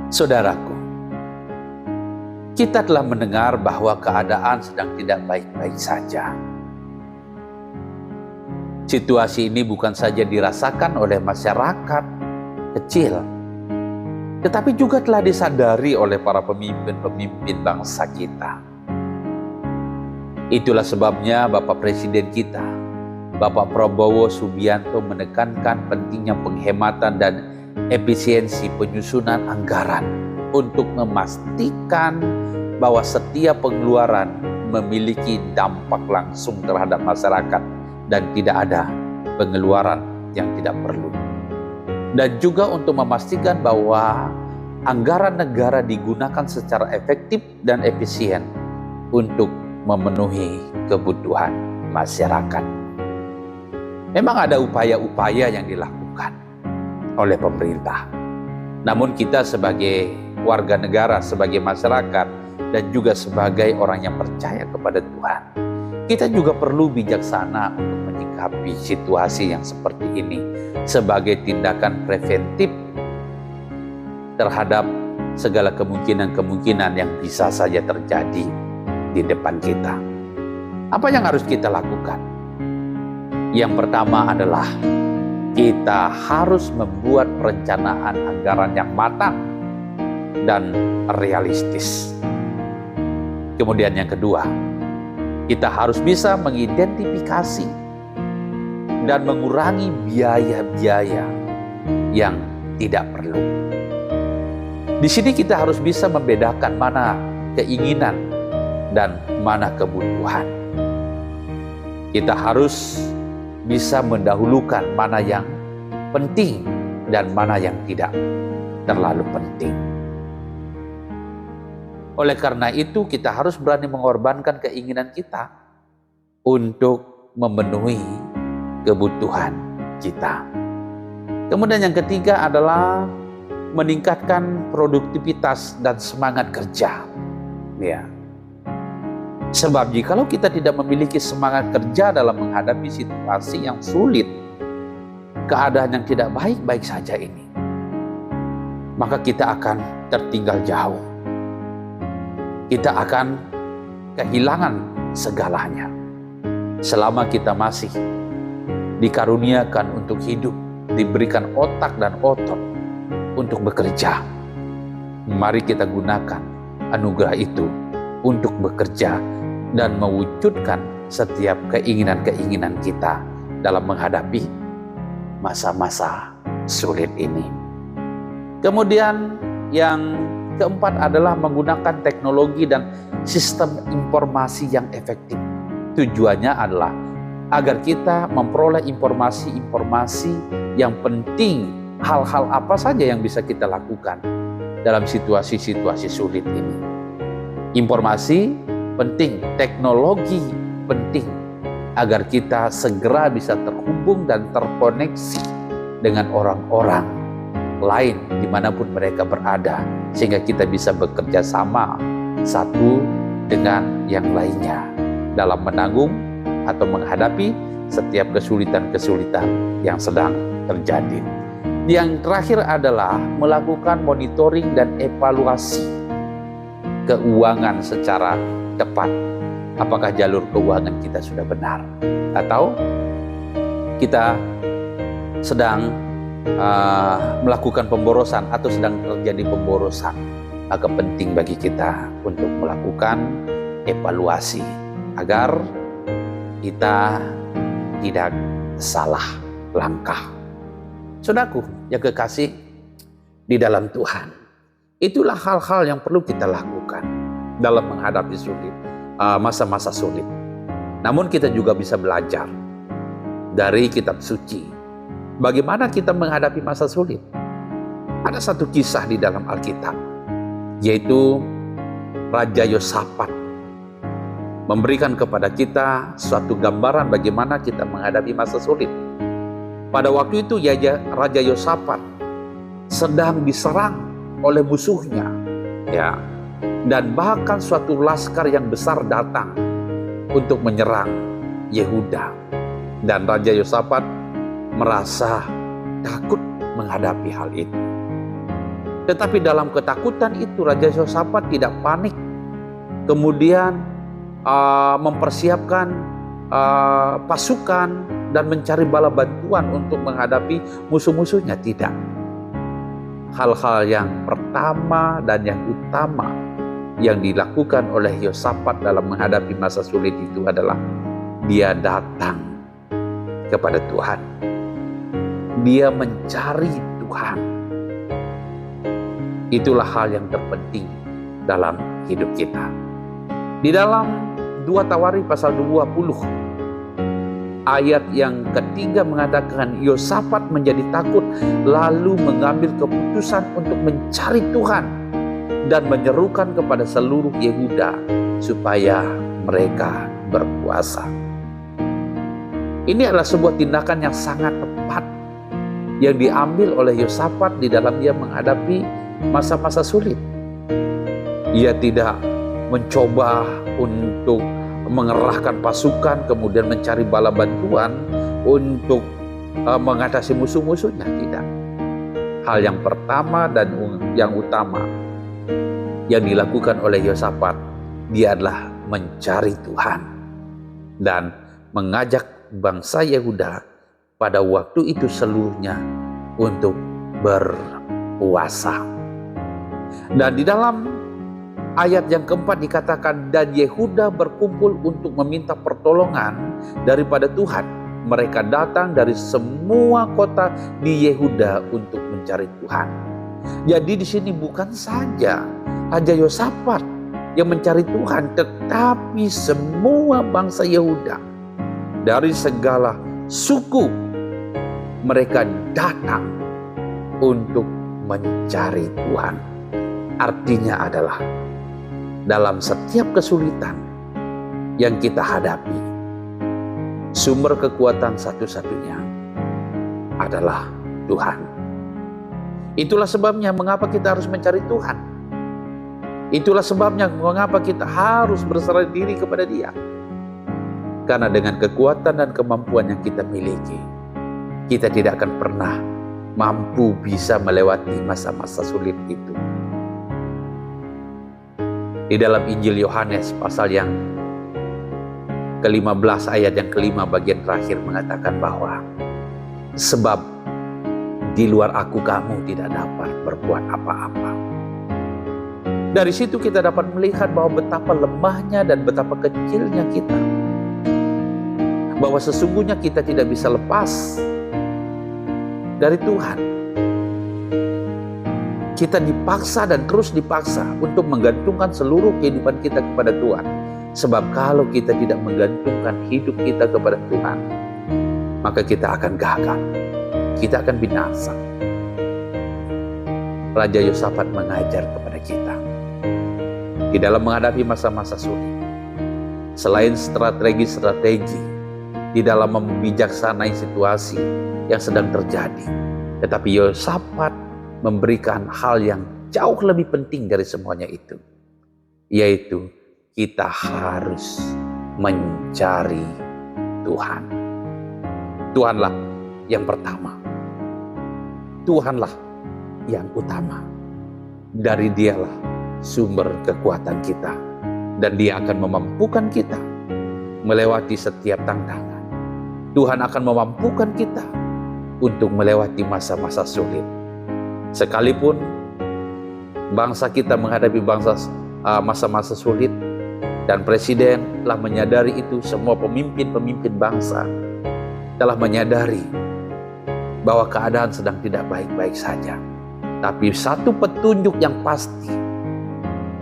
Saudaraku, kita telah mendengar bahwa keadaan sedang tidak baik-baik saja. Situasi ini bukan saja dirasakan oleh masyarakat kecil, tetapi juga telah disadari oleh para pemimpin-pemimpin bangsa kita. Itulah sebabnya Bapak Presiden kita, Bapak Prabowo Subianto, menekankan pentingnya penghematan dan efisiensi penyusunan anggaran untuk memastikan bahwa setiap pengeluaran memiliki dampak langsung terhadap masyarakat dan tidak ada pengeluaran yang tidak perlu. Dan juga untuk memastikan bahwa anggaran negara digunakan secara efektif dan efisien untuk memenuhi kebutuhan masyarakat. Memang ada upaya-upaya yang dilakukan oleh pemerintah. Namun kita sebagai warga negara, sebagai masyarakat, dan juga sebagai orang yang percaya kepada Tuhan, kita juga perlu bijaksana untuk menyikapi situasi yang seperti ini sebagai tindakan preventif terhadap segala kemungkinan-kemungkinan yang bisa saja terjadi di depan kita. Apa yang harus kita lakukan? Yang pertama adalah kita harus membuat perencanaan anggaran yang matang dan realistis. Kemudian yang kedua, kita harus bisa mengidentifikasi dan mengurangi biaya-biaya yang tidak perlu. Di sini kita harus bisa membedakan mana keinginan dan mana kebutuhan. Kita harus bisa mendahulukan mana yang penting dan mana yang tidak terlalu penting. Oleh karena itu, kita harus berani mengorbankan keinginan kita untuk memenuhi kebutuhan kita. Kemudian yang ketiga adalah meningkatkan produktivitas dan semangat kerja. Ya. Sebab jikalau kita tidak memiliki semangat kerja dalam menghadapi situasi yang sulit, keadaan yang tidak baik-baik saja ini, maka kita akan tertinggal jauh. Kita akan kehilangan segalanya. Selama kita masih dikaruniakan untuk hidup, diberikan otak dan otot untuk bekerja, mari kita gunakan anugerah itu untuk bekerja dan mewujudkan setiap keinginan-keinginan kita dalam menghadapi masa-masa sulit ini. Kemudian yang keempat adalah menggunakan teknologi dan sistem informasi yang efektif. Tujuannya adalah agar kita memperoleh informasi-informasi yang penting, hal-hal apa saja yang bisa kita lakukan dalam situasi-situasi sulit ini. Informasi penting, teknologi penting, agar kita segera bisa terhubung dan terkoneksi dengan orang-orang lain dimanapun mereka berada, sehingga kita bisa bekerja sama satu dengan yang lainnya dalam menanggung atau menghadapi setiap kesulitan-kesulitan yang sedang terjadi. Yang terakhir adalah melakukan monitoring dan evaluasi keuangan secara tepat. Apakah jalur keuangan kita sudah benar, atau kita sedang melakukan pemborosan atau sedang terjadi pemborosan. Maka penting bagi kita untuk melakukan evaluasi agar kita tidak salah langkah. Saudaraku yang kekasih di dalam Tuhan, itulah hal-hal yang perlu kita lakukan dalam menghadapi masa-masa sulit. Namun kita juga bisa belajar dari kitab suci bagaimana kita menghadapi masa sulit. Ada satu kisah di dalam Alkitab, yaitu Raja Yosafat memberikan kepada kita suatu gambaran bagaimana kita menghadapi masa sulit. Pada waktu itu Raja Yosafat sedang diserang oleh musuhnya, ya, dan bahkan suatu laskar yang besar datang untuk menyerang Yehuda, dan Raja Yosafat merasa takut menghadapi hal itu. Tetapi dalam ketakutan itu Raja Yehosafat tidak panik, kemudian mempersiapkan pasukan dan mencari bala bantuan untuk menghadapi musuh-musuhnya. Tidak. Hal-hal yang pertama dan yang utama yang dilakukan oleh Yehosafat dalam menghadapi masa sulit itu adalah dia datang kepada Tuhan. Dia mencari Tuhan. Itulah hal yang terpenting dalam hidup kita. Di dalam 2 Tawarikh pasal 20 ayat yang ketiga mengatakan Yehosafat menjadi takut lalu mengambil keputusan untuk mencari Tuhan dan menyerukan kepada seluruh Yehuda supaya mereka berpuasa. Ini adalah sebuah tindakan yang sangat tepat yang diambil oleh Yehosafat di dalam dia menghadapi masa-masa sulit. Ia tidak mencoba untuk mengerahkan pasukan kemudian mencari bala bantuan untuk mengatasi musuh-musuhnya. Tidak. Hal yang pertama dan yang utama yang dilakukan oleh Yehosafat, dia adalah mencari Tuhan dan mengajak bangsa Yehuda pada waktu itu seluruhnya untuk berpuasa. Dan di dalam ayat yang keempat dikatakan, dan Yehuda berkumpul untuk meminta pertolongan daripada Tuhan. Mereka datang dari semua kota di Yehuda untuk mencari Tuhan. Jadi di sini bukan saja Raja Yehosafat yang mencari Tuhan, tetapi semua bangsa Yehuda dari segala suku mereka datang untuk mencari Tuhan. Artinya adalah dalam setiap kesulitan yang kita hadapi, sumber kekuatan satu-satunya adalah Tuhan. Itulah sebabnya mengapa kita harus mencari Tuhan. Itulah sebabnya mengapa kita harus berserah diri kepada Dia. Karena dengan kekuatan dan kemampuan yang kita miliki, kita tidak akan pernah mampu bisa melewati masa-masa sulit itu. Di dalam Injil Yohanes pasal yang ke-15 ayat yang ke-5 bagian terakhir mengatakan bahwa sebab di luar aku kamu tidak dapat berbuat apa-apa. Dari situ kita dapat melihat bahwa betapa lemahnya dan betapa kecilnya kita. Bahwa sesungguhnya kita tidak bisa lepas dari Tuhan. Kita dipaksa dan terus dipaksa untuk menggantungkan seluruh kehidupan kita kepada Tuhan. Sebab kalau kita tidak menggantungkan hidup kita kepada Tuhan, maka kita akan gagal. Kita akan binasa. Raja Yehosafat mengajar kepada kita di dalam menghadapi masa-masa sulit. Selain strategi-strategi di dalam membijaksanai situasi yang sedang terjadi, tetapi Yehosafat memberikan hal yang jauh lebih penting dari semuanya itu, yaitu kita harus mencari Tuhan. Tuhanlah yang pertama. Tuhanlah yang utama. Dari Dialah sumber kekuatan kita, dan Dia akan memampukan kita melewati setiap tantangan. Tuhan akan memampukan kita untuk melewati masa-masa sulit. Sekalipun bangsa kita menghadapi masa-masa sulit, dan presiden telah menyadari itu, semua pemimpin-pemimpin bangsa telah menyadari bahwa keadaan sedang tidak baik-baik saja. Tapi satu petunjuk yang pasti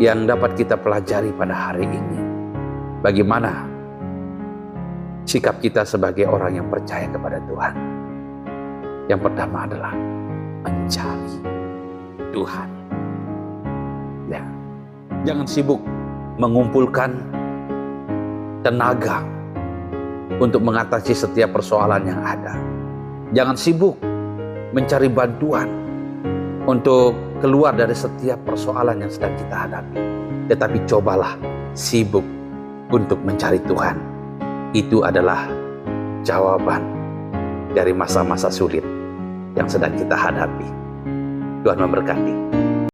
yang dapat kita pelajari pada hari ini, bagaimana sikap kita sebagai orang yang percaya kepada Tuhan. Yang pertama adalah mencari Tuhan. Ya, jangan sibuk mengumpulkan tenaga untuk mengatasi setiap persoalan yang ada. Jangan sibuk mencari bantuan untuk keluar dari setiap persoalan yang sedang kita hadapi. Tetapi cobalah sibuk untuk mencari Tuhan. Itu adalah jawaban dari masa-masa sulit yang sedang kita hadapi. Tuhan memberkati.